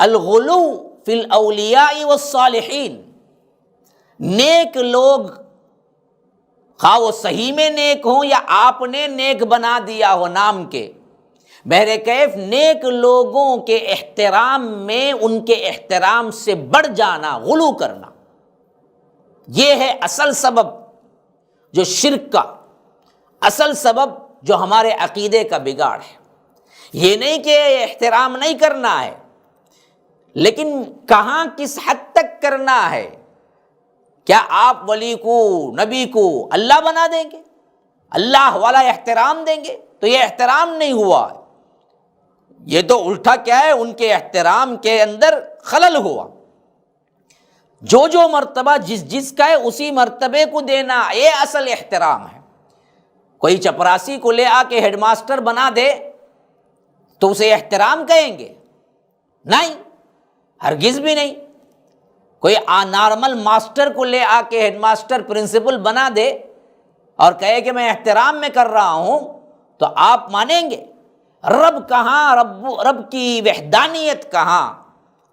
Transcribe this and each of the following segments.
الغلو فی الاولیاء والصالحین، نیک لوگ خواہ وہ صحیح میں نیک ہوں یا آپ نے نیک بنا دیا ہو نام کے، بہرکیف نیک لوگوں کے احترام میں ان کے احترام سے بڑھ جانا، غلو کرنا، یہ ہے اصل سبب جو شرک کا، اصل سبب جو ہمارے عقیدے کا بگاڑ ہے۔ یہ نہیں کہ احترام نہیں کرنا ہے، لیکن کہاں کس حد تک کرنا ہے؟ کیا آپ ولی کو، نبی کو اللہ بنا دیں گے، اللہ والا احترام دیں گے؟ تو یہ احترام نہیں ہوا، یہ تو الٹا کیا ہے، ان کے احترام کے اندر خلل ہوا۔ جو مرتبہ جس کا ہے اسی مرتبے کو دینا، یہ اصل احترام ہے۔ کوئی چپراسی کو لے آ کے ہیڈ ماسٹر بنا دے تو اسے احترام کہیں گے؟ نہیں، ہرگز بھی نہیں۔ کوئی نارمل ماسٹر کو لے آ کے ہیڈ ماسٹر پرنسپل بنا دے اور کہے کہ میں احترام میں کر رہا ہوں تو آپ مانیں گے؟ رب کہاں، رب کی وحدانیت کہاں؟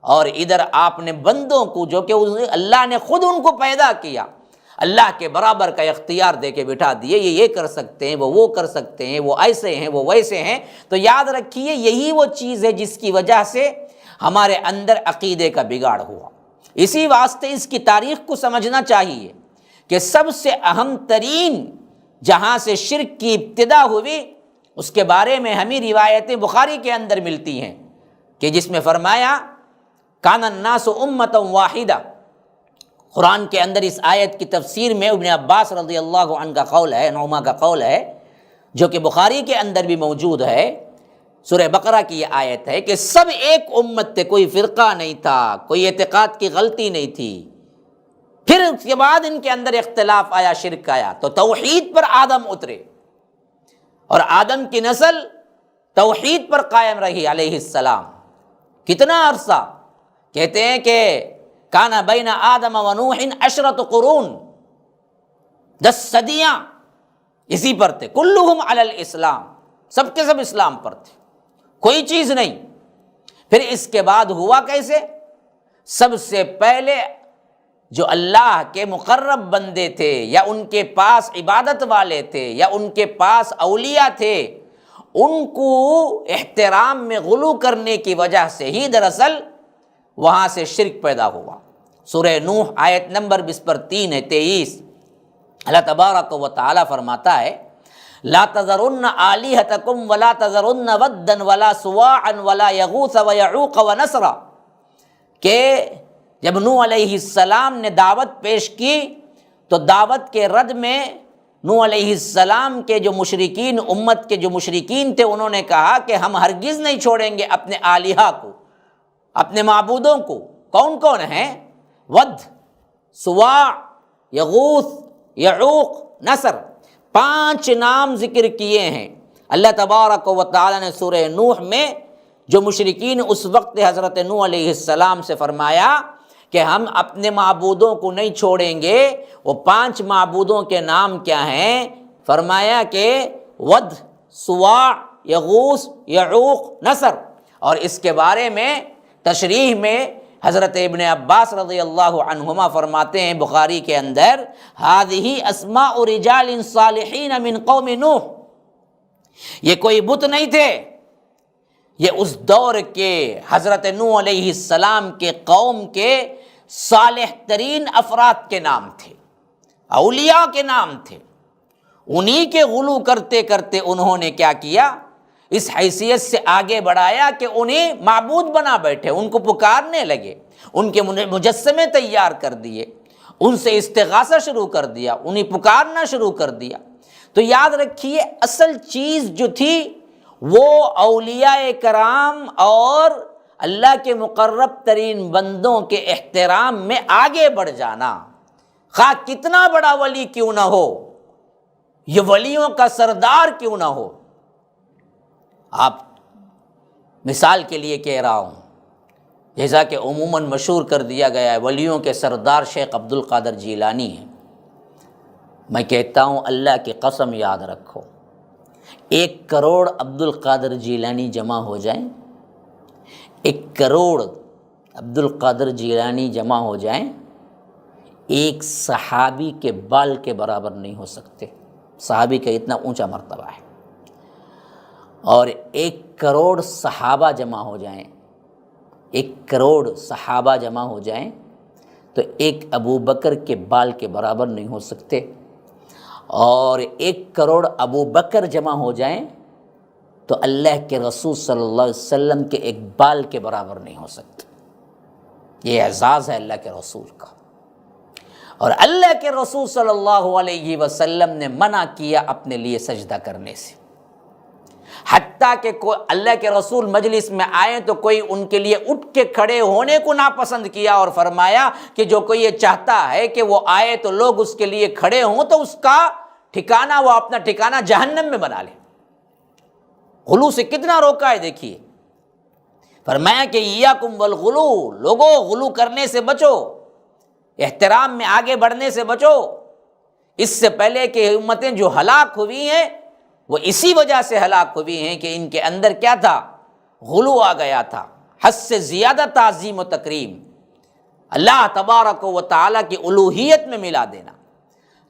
اور ادھر آپ نے بندوں کو، جو کہ اللہ نے خود ان کو پیدا کیا، اللہ کے برابر کا اختیار دے کے بٹھا دیے، یہ کر سکتے ہیں، وہ کر سکتے ہیں، وہ ایسے ہیں، وہ ویسے ہیں۔ تو یاد رکھیے یہی وہ چیز ہے جس کی وجہ سے ہمارے اندر عقیدے کا بگاڑ ہوا۔ اسی واسطے اس کی تاریخ کو سمجھنا چاہیے کہ سب سے اہم ترین جہاں سے شرک کی ابتدا ہوئی، اس کے بارے میں ہمیں روایتیں بخاری کے اندر ملتی ہیں کہ جس میں فرمایا کان الناس امۃ واحدہ۔ قرآن کے اندر اس آیت کی تفسیر میں ابن عباس رضی اللہ عنہ کا قول ہے، نعمان کا قول ہے، جو کہ بخاری کے اندر بھی موجود ہے۔ سورہ بقرہ کی یہ آیت ہے کہ سب ایک امت تھے، کوئی فرقہ نہیں تھا، کوئی اعتقاد کی غلطی نہیں تھی۔ پھر اس کے بعد ان کے اندر اختلاف آیا، شرک آیا، تو توحید پر آدم اترے اور آدم کی نسل توحید پر قائم رہی علیہ السلام۔ کتنا عرصہ؟ کہتے ہیں کہ کان بین آدم و نوح 10 قرون، 10 صدیاں اسی پر تھے، کلہم علی الاسلام، سب کے سب اسلام پر تھے، کوئی چیز نہیں۔ پھر اس کے بعد ہوا کیسے؟ سب سے پہلے جو اللہ کے مقرب بندے تھے یا ان کے پاس عبادت والے تھے یا ان کے پاس اولیاء تھے، ان کو احترام میں غلو کرنے کی وجہ سے ہی دراصل وہاں سے شرک پیدا ہوا۔ سورہ نوح آیت نمبر 3 ہے 23، اللہ تبارک و تعالی فرماتا ہے لا تذرن آلہتکم ولا تذرن ودا ولا سواعا ولا یغوث ویعوق ونسرا، کہ جب نوح علیہ السلام نے دعوت پیش کی تو دعوت کے رد میں نوح علیہ السلام کے جو مشرکین، امت کے جو مشرکین تھے، انہوں نے کہا کہ ہم ہرگز نہیں چھوڑیں گے اپنے آلہہ کو، اپنے معبودوں کو۔ کون کون ہیں؟ ود، سواع، یغوث، یعوق، نصر، 5 نام ذکر کیے ہیں اللہ تبارک و تعالی نے سورہ نوح میں۔ جو مشرکین اس وقت حضرت نوح علیہ السلام سے فرمایا کہ ہم اپنے معبودوں کو نہیں چھوڑیں گے، وہ 5 معبودوں کے نام کیا ہیں؟ فرمایا کہ ود، سواع، یغوث، یعوق، نصر۔ اور اس کے بارے میں تشریح میں حضرت ابن عباس رضی اللہ عنہما فرماتے ہیں بخاری کے اندر ہذہ اسماء رجال صالحین من قوم نوح، یہ کوئی بت نہیں تھے، یہ اس دور کے حضرت نوح علیہ السلام کے قوم کے صالح ترین افراد کے نام تھے، اولیاء کے نام تھے۔ انہی کے غلو کرتے کرتے انہوں نے کیا کیا؟ اس حیثیت سے آگے بڑھایا کہ انہیں معبود بنا بیٹھے، ان کو پکارنے لگے، ان کے مجسمے تیار کر دیے، ان سے استغاثہ شروع کر دیا، انہیں پکارنا شروع کر دیا۔ تو یاد رکھیے اصل چیز جو تھی وہ اولیاء کرام اور اللہ کے مقرب ترین بندوں کے احترام میں آگے بڑھ جانا، خواہ کتنا بڑا ولی کیوں نہ ہو، یہ ولیوں کا سردار کیوں نہ ہو۔ آپ مثال کے لیے کہہ رہا ہوں، جیسا کہ عموماً مشہور کر دیا گیا ہے ولیوں کے سردار شیخ عبد القادر جیلانی ہیں، میں کہتا ہوں اللہ کی قسم یاد رکھو، 1 کروڑ عبد القادر جیلانی جمع ہو جائیں، 1 کروڑ عبد القادر جیلانی جمع ہو جائیں ایک صحابی کے بال کے برابر نہیں ہو سکتے. صحابی کا اتنا اونچا مرتبہ ہے. اور 1 کروڑ صحابہ جمع ہو جائیں، 1 کروڑ صحابہ جمع ہو جائیں تو ایک ابو بکر کے بال کے برابر نہیں ہو سکتے. اور 1 کروڑ ابو بکر جمع ہو جائیں تو اللہ کے رسول صلی اللہ علیہ وسلم کے ایک بال کے برابر نہیں ہو سکتے. یہ اعزاز ہے اللہ کے رسول کا. اور اللہ کے رسول صلی اللہ علیہ وسلم نے منع کیا اپنے لیے سجدہ کرنے سے، حتیٰ کہ اللہ کے رسول مجلس میں آئے تو کوئی ان کے لیے اٹھ کے کھڑے ہونے کو ناپسند کیا، اور فرمایا کہ جو کوئی یہ چاہتا ہے کہ وہ آئے تو لوگ اس کے لیے کھڑے ہوں تو اس کا ٹھکانہ، وہ اپنا ٹھکانہ جہنم میں بنا لے. غلو سے کتنا روکا ہے دیکھیے. فرمایا کہ ایاکم والغلو، لوگوں غلو کرنے سے بچو، احترام میں آگے بڑھنے سے بچو. اس سے پہلے کہ امتیں جو ہلاک ہوئی ہیں وہ اسی وجہ سے ہلاک ہوئی ہیں کہ ان کے اندر کیا تھا؟ غلو آ گیا تھا، حد سے زیادہ تعظیم و تکریم، اللہ تبارک و تعالیٰ کی الوہیت میں ملا دینا.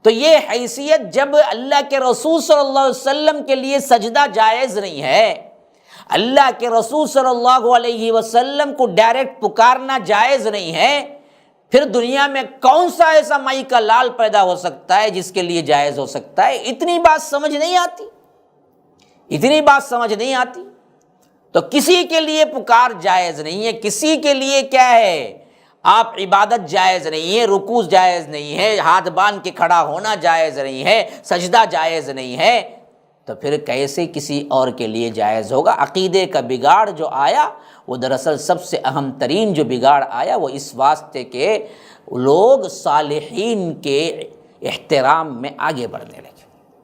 تو یہ حیثیت جب اللہ کے رسول صلی اللہ علیہ وسلم کے لیے سجدہ جائز نہیں ہے، اللہ کے رسول صلی اللہ علیہ وسلم کو ڈائریکٹ پکارنا جائز نہیں ہے، پھر دنیا میں کون سا ایسا مائی کا لال پیدا ہو سکتا ہے جس کے لیے جائز ہو سکتا ہے؟ اتنی بات سمجھ نہیں آتی، اتنی بات سمجھ نہیں آتی. تو کسی کے لیے پکار جائز نہیں ہے، کسی کے لیے کیا ہے، آپ عبادت جائز نہیں ہے، رکوع جائز نہیں ہے، ہاتھ باندھ کے کھڑا ہونا جائز نہیں ہے، سجدہ جائز نہیں ہے، تو پھر کیسے کسی اور کے لیے جائز ہوگا؟ عقیدے کا بگاڑ جو آیا وہ دراصل سب سے اہم ترین جو بگاڑ آیا وہ اس واسطے کہ لوگ صالحین کے احترام میں آگے بڑھنے لگے.